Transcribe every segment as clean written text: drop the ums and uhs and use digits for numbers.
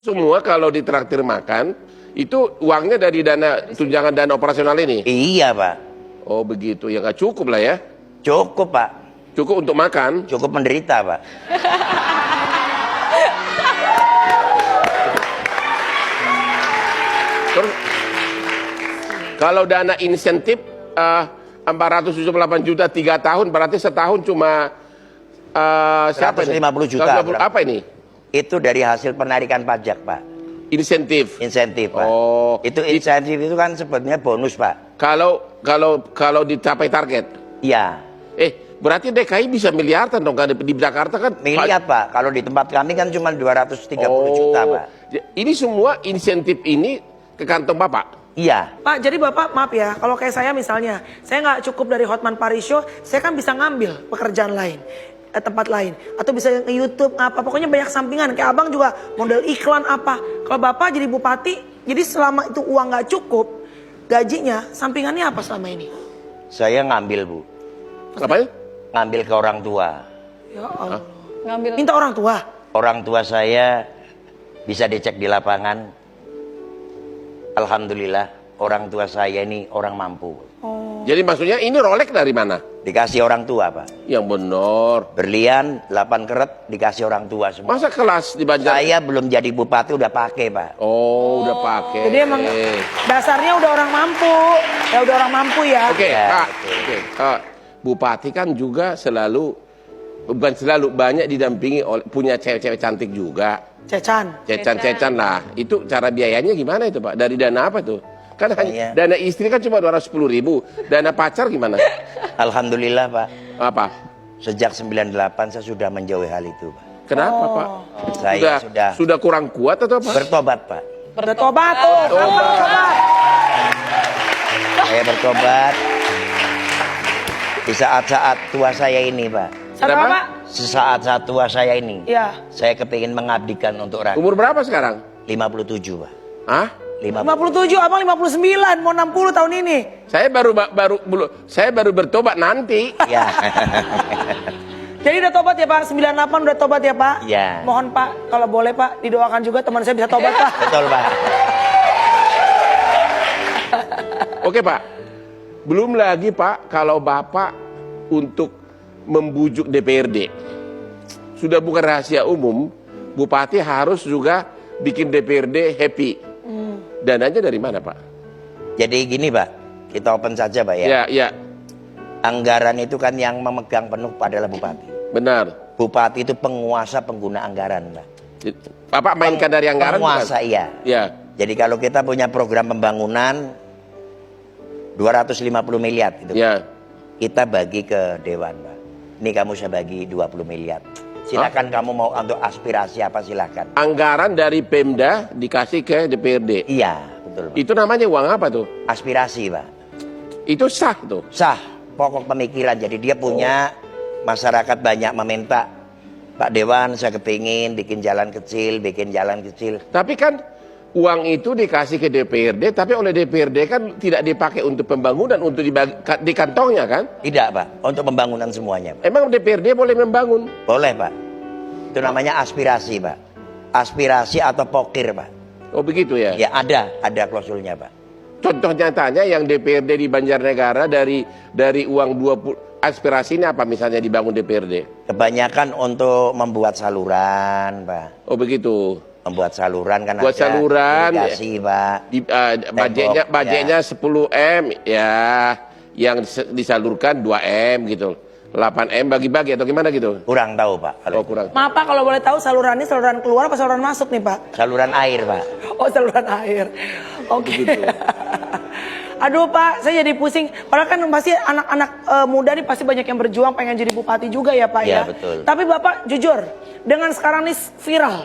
Semua kalau ditraktir makan, itu uangnya dari dana tunjangan dana operasional ini? Iya, Pak. Oh begitu, ya nggak cukup lah ya? Cukup, Pak. Cukup untuk makan? Cukup menderita, Pak. Terus, kalau dana insentif 478 juta 3 tahun, berarti setahun cuma siapa ini? 150 juta. Apa ini? Itu dari hasil penarikan pajak, Pak. Insentif. Insentif, Pak. Oh, itu insentif itu kan sebetulnya bonus, Pak. Kalau dicapai target. Iya. Berarti DKI bisa miliaran dong kan di Jakarta kan? Miliar, Pak. Kalau di tempat kami kan cuma 230 juta, Pak. Ini semua insentif ini ke kantong Bapak? Iya. Pak, jadi Bapak maaf ya, kalau kayak saya misalnya, saya nggak cukup dari Hotman Paris Show, saya kan bisa ngambil pekerjaan lain, tempat lain, atau bisa ke YouTube apa, pokoknya banyak sampingan. Kayak abang juga model iklan apa. Kalau Bapak jadi bupati, jadi selama itu uang nggak cukup, gajinya, sampingannya apa selama ini? Saya ngambil, Bu. Apa? Ngambil ke orang tua. Ya Allah. Ngambil. Minta orang tua. Orang tua saya bisa dicek di lapangan. Alhamdulillah, orang tua saya ini orang mampu. Jadi maksudnya ini Rolex dari mana? Dikasih orang tua, Pak. Yang benar. Berlian 8 karat dikasih orang tua semua. Masa kelas di Banjar? Saya belum jadi bupati udah pakai, Pak. Oh, udah pakai. Jadi emang dasarnya udah orang mampu. Ya udah orang mampu ya. Oke, Ya, Kak. Oke. Bupati kan juga bukan selalu banyak didampingi oleh punya cewek-cewek cantik juga. Cecan. Cecan lah. Itu cara biayanya gimana itu, Pak? Dari dana apa tuh? Kan hanya dana istri kan cuma 210.000. Dana pacar gimana? Alhamdulillah, Pak. Apa? Sejak 98 saya sudah menjauhi hal itu, Pak. Kenapa, Pak? Saya Sudah kurang kuat atau apa? bertobat, Pak. Bertobat tuh. Apa bertobat? Saya bertobat di saat-saat tua saya ini, Pak. Kenapa, Pak? Sesaat-saat tua saya ini, Iya. saya kepingin mengabdikan untuk rakyat. Umur berapa sekarang? 57, Pak. Hah? 50. 57, abang 59, mau 60 tahun ini. Saya baru bertobat nanti. Ya. Jadi udah tobat ya Pak, 98 udah tobat ya Pak? Iya. Mohon Pak, kalau boleh Pak, didoakan juga teman saya bisa tobat Pak. Betul, Pak. Oke, Pak. Belum lagi, Pak, kalau Bapak untuk membujuk DPRD. Sudah bukan rahasia umum, Bupati harus juga bikin DPRD happy. Dananya dari mana, Pak? Jadi gini, Pak. Kita open saja, Pak, ya. Ya. Anggaran itu kan yang memegang penuh adalah bupati. Benar. Bupati itu penguasa pengguna anggaran, Pak. Bapak mainkan dari anggaran Penguasa, bukan? iya. Ya. Jadi kalau kita punya program pembangunan 250 miliar itu. Ya. Kita bagi ke dewan, Pak. Ini kamu saya bagi 20 miliar. Silakan kamu mau untuk aspirasi apa silakan. Anggaran dari Pemda dikasih ke DPRD. Iya, betul, Pak. Itu namanya uang apa tuh? Aspirasi, Pak. Itu sah tuh. Sah, pokok pemikiran. Jadi dia punya masyarakat banyak meminta, Pak Dewan saya kepingin bikin jalan kecil, Tapi kan uang itu dikasih ke DPRD, tapi oleh DPRD kan tidak dipakai untuk pembangunan, untuk di kantongnya kan? Tidak, Pak, untuk pembangunan semuanya, Pak. Emang DPRD boleh membangun? Boleh, Pak. Itu namanya aspirasi, Pak. Aspirasi atau pokir, Pak. Oh begitu ya? Ya ada klausulnya, Pak. Contoh nyatanya yang DPRD di Banjarnegara dari uang 20 aspirasi ini apa misalnya dibangun DPRD? Kebanyakan untuk membuat saluran, Pak. Oh begitu. Membuat saluran kan Buat ada saluran, irigasi, Pak. Budgetnya 10 M ya, yang disalurkan 2 M gitu. 8 M bagi-bagi atau gimana gitu? Kurang tahu, Pak. Oh kurang. Maaf Pak, kalau boleh tahu saluran ini saluran keluar apa saluran masuk nih Pak? Saluran air, Pak. Oh saluran air. Oke. Aduh Pak, saya jadi pusing. Padahal kan pasti anak-anak muda nih pasti banyak yang berjuang pengen jadi bupati juga ya Pak ya. Iya, betul. Tapi Bapak jujur, dengan sekarang nih viral,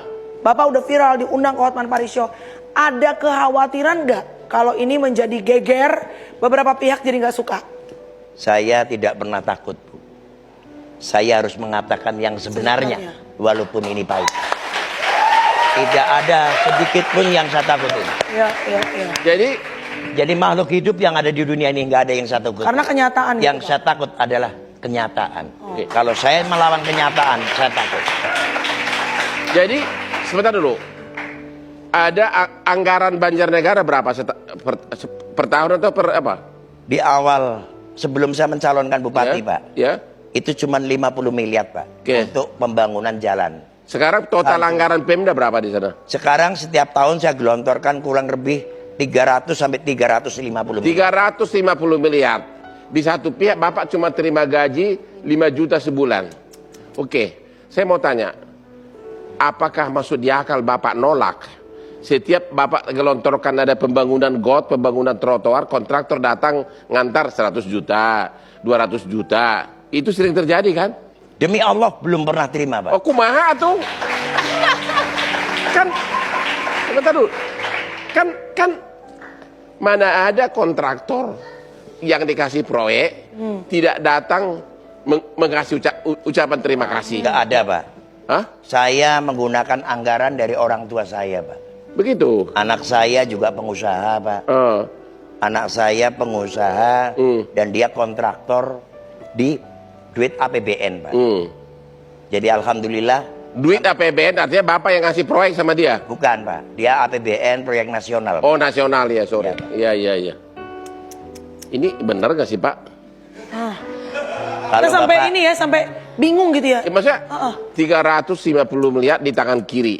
Bapak udah viral diundang ke Hotman Paris Show. Ada kekhawatiran nggak kalau ini menjadi geger, beberapa pihak jadi nggak suka? Saya tidak pernah takut, Bu. Saya harus mengatakan yang sebenarnya, walaupun ini pahit. Tidak ada sedikit pun yang saya takutin. Ya. Jadi makhluk hidup yang ada di dunia ini nggak ada yang saya takut. Karena kenyataan. Yang gitu, saya takut adalah kenyataan. Kalau saya melawan kenyataan, saya takut. Jadi sebentar dulu. anggaran Banjarnegara berapa per tahun atau per apa? Di awal sebelum saya mencalonkan bupati, Pak, Ya. itu cuma 50 miliar, Pak, Oke. untuk pembangunan jalan. Sekarang total anggaran Pemda berapa di sana? Sekarang setiap tahun saya gelontorkan kurang lebih 300 sampai 350 miliar. 350 miliar. Di satu pihak Bapak cuma terima gaji 5 juta sebulan. Oke, saya mau tanya, apakah masuk di akal Bapak nolak? Setiap Bapak gelontorkan ada pembangunan got, pembangunan trotoar, kontraktor datang ngantar 100 juta, 200 juta. Itu sering terjadi kan? Demi Allah belum pernah terima, Pak. Oh, kumaha tuh? Kan, bentar dulu. Kan mana ada kontraktor yang dikasih proyek tidak datang mengasih ucapan terima kasih. Tidak ada, Pak. Hah? Saya menggunakan anggaran dari orang tua saya, Pak. Begitu. Anak saya juga pengusaha, Pak. Anak saya pengusaha dan dia kontraktor di duit APBN, Pak. Jadi alhamdulillah. Duit APBN artinya Bapak yang ngasih proyek sama dia? Bukan, Pak. Dia APBN proyek nasional. Oh, nasional ya, sorry. Iya. Ini benar gak sih, Pak? Kalau Kita sampai Bapak, ini ya, sampai bingung gitu ya. Maksudnya 350 miliar di tangan kiri,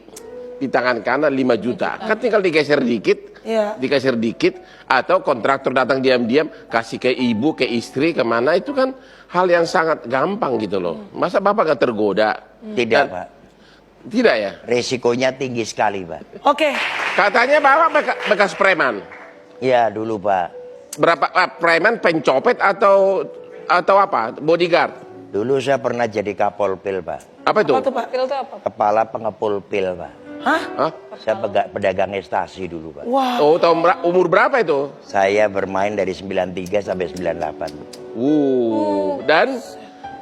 di tangan kanan 5 juta. Kan tinggal digeser dikit, Iya. digeser dikit, atau kontraktor datang diam-diam kasih ke ibu, ke istri, kemana, itu kan hal yang sangat gampang gitu loh. Masa Bapak gak tergoda? tidak, Pak. Tidak ya? Resikonya tinggi sekali, Pak. Oke, Katanya Bapak bekas preman. Ya dulu, Pak. Berapa preman, pencopet atau apa? Bodyguard? Dulu saya pernah jadi kapolpil, Pak. Apa itu? apa tuh Pak? Pil itu apa? Kepala pengepul pil, Pak. Hah? Hah? Saya pedagang estasi dulu, Pak. Wah, Oh, umur berapa itu? Saya bermain dari 93 sampai 98. Dan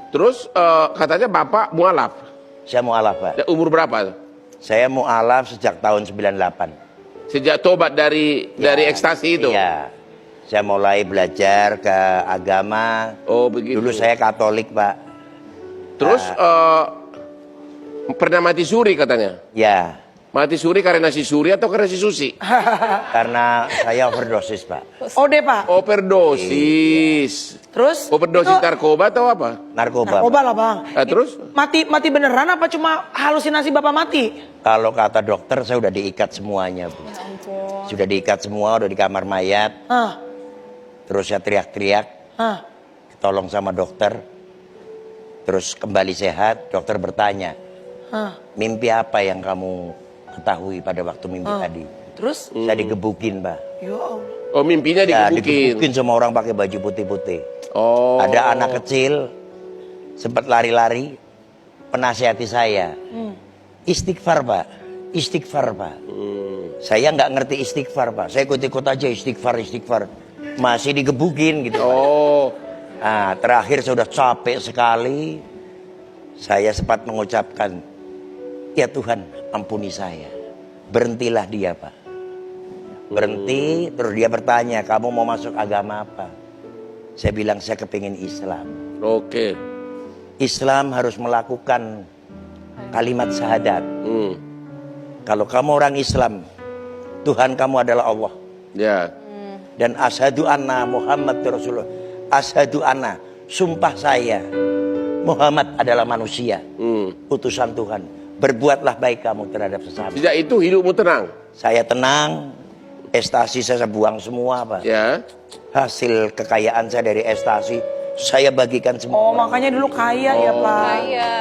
terus katanya Bapak mualaf. Saya mualaf, Pak. Umur berapa? Saya mualaf sejak tahun 98. Sejak tobat dari ekstasi itu. Iya. Saya mulai belajar ke agama. Oh, begitu. Dulu saya Katolik, Pak. Terus pernah mati suri katanya. Ya, Mati suri karena si suri atau karena si susi? karena saya overdosis, Pak. Ode Pak. Overdosis. Terus? Overdosis itu narkoba atau apa? Narkoba. narkoba lah Bang. Terus? Mati beneran apa cuma halusinasi Bapak mati? Kalau kata dokter saya udah diikat semuanya, Bu. Sudah diikat semua, udah di kamar mayat. Hah? Terus saya teriak-teriak, Hah? tolong sama dokter. Terus kembali sehat, dokter bertanya, Hah? mimpi apa yang kamu ketahui pada waktu mimpi tadi? Terus? Saya digebukin, Pak. Ya Allah. Oh, mimpinya Ya, digebukin. digebukin sama orang pakai baju putih-putih. Oh. Ada anak kecil sempat lari-lari, penasihati saya. Istighfar, Pak. Istighfar, Pak. Saya nggak ngerti istighfar, Pak. Saya ikut-ikut aja istighfar. Masih digebukin gitu, Pak. Oh. Nah, terakhir saya sudah capek sekali. Saya sempat mengucapkan, ya Tuhan, ampuni saya. Berhentilah dia, Pak. Berhenti, terus dia bertanya, kamu mau masuk agama apa? Saya bilang, saya kepingin Islam. Oke. Islam harus melakukan kalimat syahadat. Kalau kamu orang Islam, Tuhan kamu adalah Allah. Ya. Dan asyhadu anna Muhammad Rasulullah. Asyhadu anna, sumpah saya, Muhammad adalah manusia, utusan Tuhan. Berbuatlah baik kamu terhadap sesama. Sejak itu hidupmu tenang. Saya tenang, estasi saya buang semua, Pak. Ya. Hasil kekayaan saya dari estasi, saya bagikan semua. Oh, makanya dulu kaya ya Pak. Kaya.